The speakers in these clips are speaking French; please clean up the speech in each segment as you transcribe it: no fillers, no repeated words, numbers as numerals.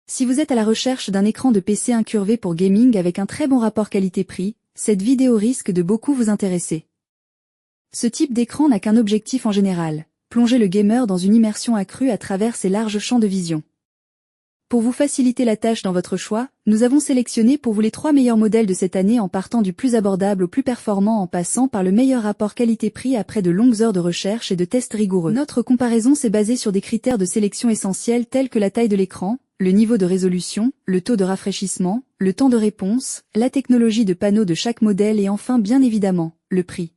Si vous êtes à la recherche d'un écran de PC incurvé pour gaming avec un très bon rapport qualité-prix, cette vidéo risque de beaucoup vous intéresser. Ce type d'écran n'a qu'un objectif en général, plonger le gamer dans une immersion accrue à travers ses larges champs de vision. Pour vous faciliter la tâche dans votre choix, nous avons sélectionné pour vous les 3 meilleurs modèles de cette année en partant du plus abordable au plus performant en passant par le meilleur rapport qualité-prix après de longues heures de recherche et de tests rigoureux. Notre comparaison s'est basée sur des critères de sélection essentiels tels que la taille de l'écran, le niveau de résolution, le taux de rafraîchissement, le temps de réponse, la technologie de panneau de chaque modèle et enfin bien évidemment, le prix.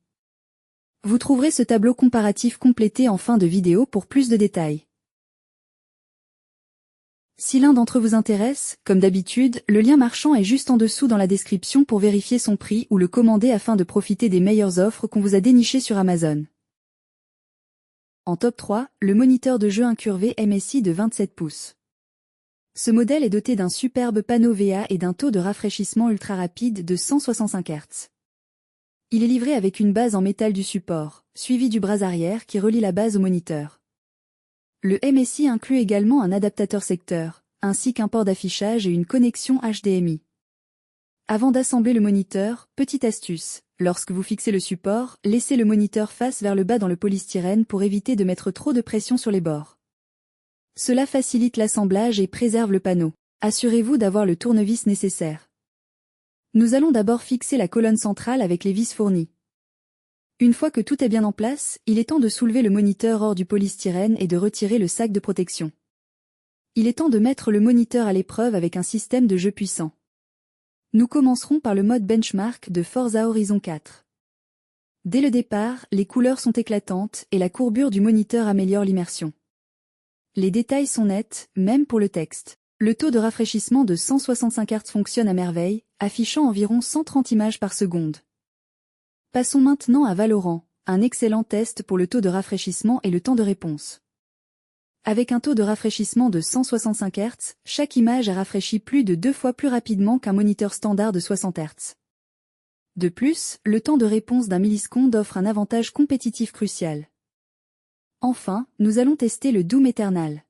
Vous trouverez ce tableau comparatif complété en fin de vidéo pour plus de détails. Si l'un d'entre eux vous intéresse, comme d'habitude, le lien marchand est juste en dessous dans la description pour vérifier son prix ou le commander afin de profiter des meilleures offres qu'on vous a dénichées sur Amazon. En top 3, le moniteur de jeu incurvé MSI de 27 pouces. Ce modèle est doté d'un superbe panneau VA et d'un taux de rafraîchissement ultra rapide de 165 Hz. Il est livré avec une base en métal du support, suivi du bras arrière qui relie la base au moniteur. Le MSI inclut également un adaptateur secteur, ainsi qu'un port d'affichage et une connexion HDMI. Avant d'assembler le moniteur, petite astuce, lorsque vous fixez le support, laissez le moniteur face vers le bas dans le polystyrène pour éviter de mettre trop de pression sur les bords. Cela facilite l'assemblage et préserve le panneau. Assurez-vous d'avoir le tournevis nécessaire. Nous allons d'abord fixer la colonne centrale avec les vis fournies. Une fois que tout est bien en place, il est temps de soulever le moniteur hors du polystyrène et de retirer le sac de protection. Il est temps de mettre le moniteur à l'épreuve avec un système de jeu puissant. Nous commencerons par le mode benchmark de Forza Horizon 4. Dès le départ, les couleurs sont éclatantes et la courbure du moniteur améliore l'immersion. Les détails sont nets, même pour le texte. Le taux de rafraîchissement de 165 Hz fonctionne à merveille, affichant environ 130 images par seconde. Passons maintenant à Valorant, un excellent test pour le taux de rafraîchissement et le temps de réponse. Avec un taux de rafraîchissement de 165 Hz, chaque image est rafraîchie plus de 2 fois plus rapidement qu'un moniteur standard de 60 Hz. De plus, le temps de réponse d'1 milliseconde offre un avantage compétitif crucial. Enfin, nous allons tester le Doom Eternal.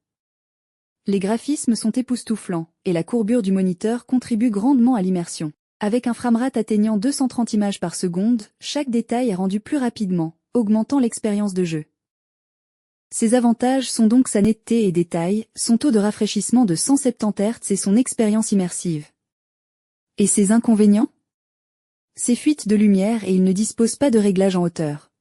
Les graphismes sont époustouflants, et la courbure du moniteur contribue grandement à l'immersion. Avec un framerate atteignant 230 images par seconde, chaque détail est rendu plus rapidement, augmentant l'expérience de jeu. Ses avantages sont donc sa netteté et détail, son taux de rafraîchissement de 170 Hz et son expérience immersive. Et ses inconvénients? Ses fuites de lumière et il ne dispose pas de réglage en hauteur.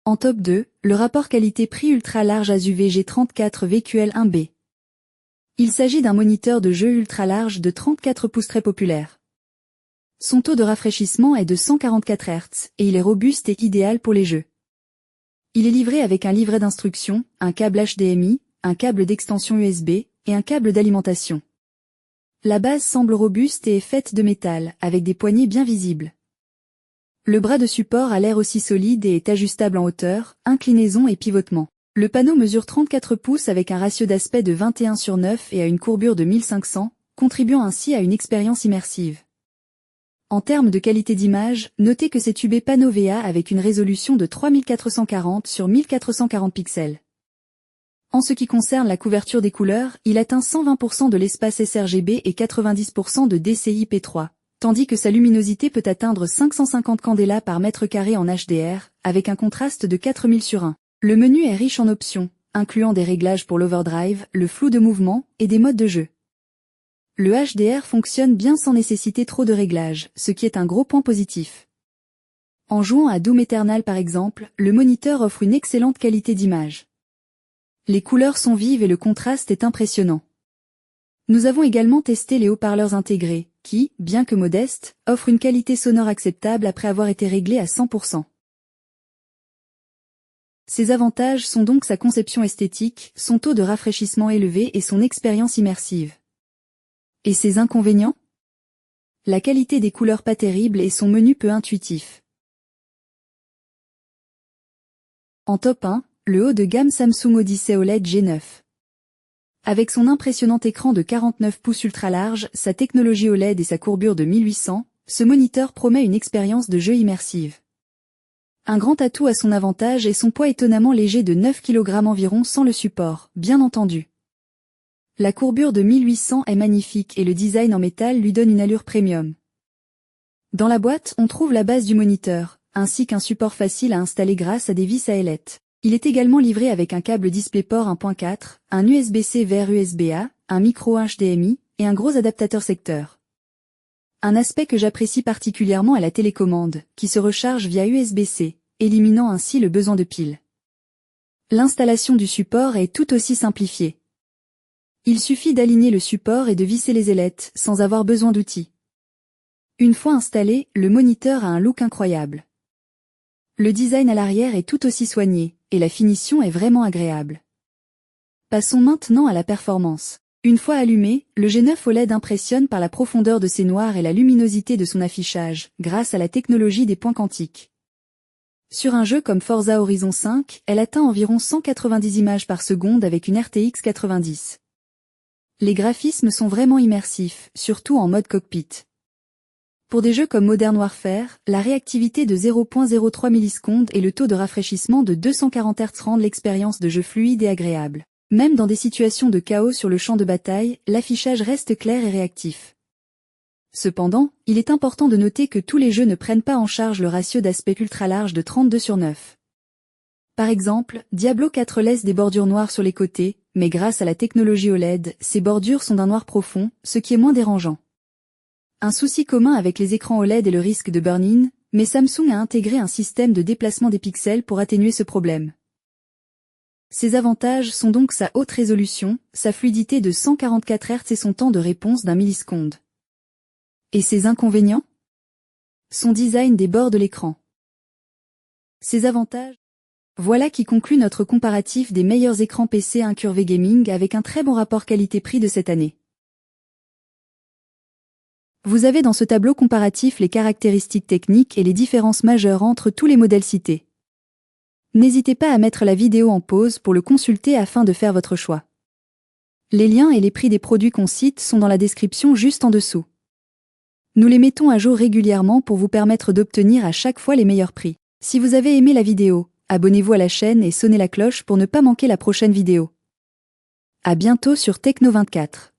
En top 2, le rapport qualité-prix ultra large ASUS G34 VQL1B. Il s'agit d'un moniteur de jeu ultra large de 34 pouces très populaire. Son taux de rafraîchissement est de 144 Hz et il est robuste et idéal pour les jeux. Il est livré avec un livret d'instructions, un câble HDMI, un câble d'extension USB et un câble d'alimentation. La base semble robuste et est faite de métal, avec des poignées bien visibles. Le bras de support a l'air aussi solide et est ajustable en hauteur, inclinaison et pivotement. Le panneau mesure 34 pouces avec un ratio d'aspect de 21/9 et a une courbure de 1500, contribuant ainsi à une expérience immersive. En termes de qualité d'image, notez que c'est tubé panneau VA avec une résolution de 3440 sur 1440 pixels. En ce qui concerne la couverture des couleurs, il atteint 120% de l'espace sRGB et 90% de DCI-P3, tandis que sa luminosité peut atteindre 550 candela par mètre carré en HDR, avec un contraste de 4000/1. Le menu est riche en options, incluant des réglages pour l'overdrive, le flou de mouvement et des modes de jeu. Le HDR fonctionne bien sans nécessiter trop de réglages, ce qui est un gros point positif. En jouant à Doom Eternal par exemple, le moniteur offre une excellente qualité d'image. Les couleurs sont vives et le contraste est impressionnant. Nous avons également testé les haut-parleurs intégrés, qui, bien que modestes, offrent une qualité sonore acceptable après avoir été réglés à 100%. Ses avantages sont donc sa conception esthétique, son taux de rafraîchissement élevé et son expérience immersive. Et ses inconvénients? La qualité des couleurs pas terrible et son menu peu intuitif. En top 1, le haut de gamme Samsung Odyssey OLED G9. Avec son impressionnant écran de 49 pouces ultra large, sa technologie OLED et sa courbure de 1800, ce moniteur promet une expérience de jeu immersive. Un grand atout à son avantage est son poids étonnamment léger de 9 kg environ sans le support, bien entendu. La courbure de 1800 est magnifique et le design en métal lui donne une allure premium. Dans la boîte, on trouve la base du moniteur, ainsi qu'un support facile à installer grâce à des vis à ailettes. Il est également livré avec un câble DisplayPort 1.4, un USB-C vers USB-A, un micro HDMI et un gros adaptateur secteur. Un aspect que j'apprécie particulièrement est la télécommande, qui se recharge via USB-C, éliminant ainsi le besoin de pile. L'installation du support est tout aussi simplifiée. Il suffit d'aligner le support et de visser les ailettes sans avoir besoin d'outils. Une fois installé, le moniteur a un look incroyable. Le design à l'arrière est tout aussi soigné, et la finition est vraiment agréable. Passons maintenant à la performance. Une fois allumé, le G9 OLED impressionne par la profondeur de ses noirs et la luminosité de son affichage, grâce à la technologie des points quantiques. Sur un jeu comme Forza Horizon 5, elle atteint environ 190 images par seconde avec une RTX 90. Les graphismes sont vraiment immersifs, surtout en mode cockpit. Pour des jeux comme Modern Warfare, la réactivité de 0.03 millisecondes et le taux de rafraîchissement de 240 Hz rendent l'expérience de jeu fluide et agréable. Même dans des situations de chaos sur le champ de bataille, l'affichage reste clair et réactif. Cependant, il est important de noter que tous les jeux ne prennent pas en charge le ratio d'aspect ultra large de 32:9. Par exemple, Diablo 4 laisse des bordures noires sur les côtés, mais grâce à la technologie OLED, ces bordures sont d'un noir profond, ce qui est moins dérangeant. Un souci commun avec les écrans OLED est le risque de burn-in, mais Samsung a intégré un système de déplacement des pixels pour atténuer ce problème. Ses avantages sont donc sa haute résolution, sa fluidité de 144 Hz et son temps de réponse d'1 milliseconde. Et ses inconvénients? Son design des bords de l'écran. Ses avantages? Voilà qui conclut notre comparatif des meilleurs écrans PC incurvés gaming avec un très bon rapport qualité-prix de cette année. Vous avez dans ce tableau comparatif les caractéristiques techniques et les différences majeures entre tous les modèles cités. N'hésitez pas à mettre la vidéo en pause pour le consulter afin de faire votre choix. Les liens et les prix des produits qu'on cite sont dans la description juste en dessous. Nous les mettons à jour régulièrement pour vous permettre d'obtenir à chaque fois les meilleurs prix. Si vous avez aimé la vidéo, abonnez-vous à la chaîne et sonnez la cloche pour ne pas manquer la prochaine vidéo. À bientôt sur Techno24.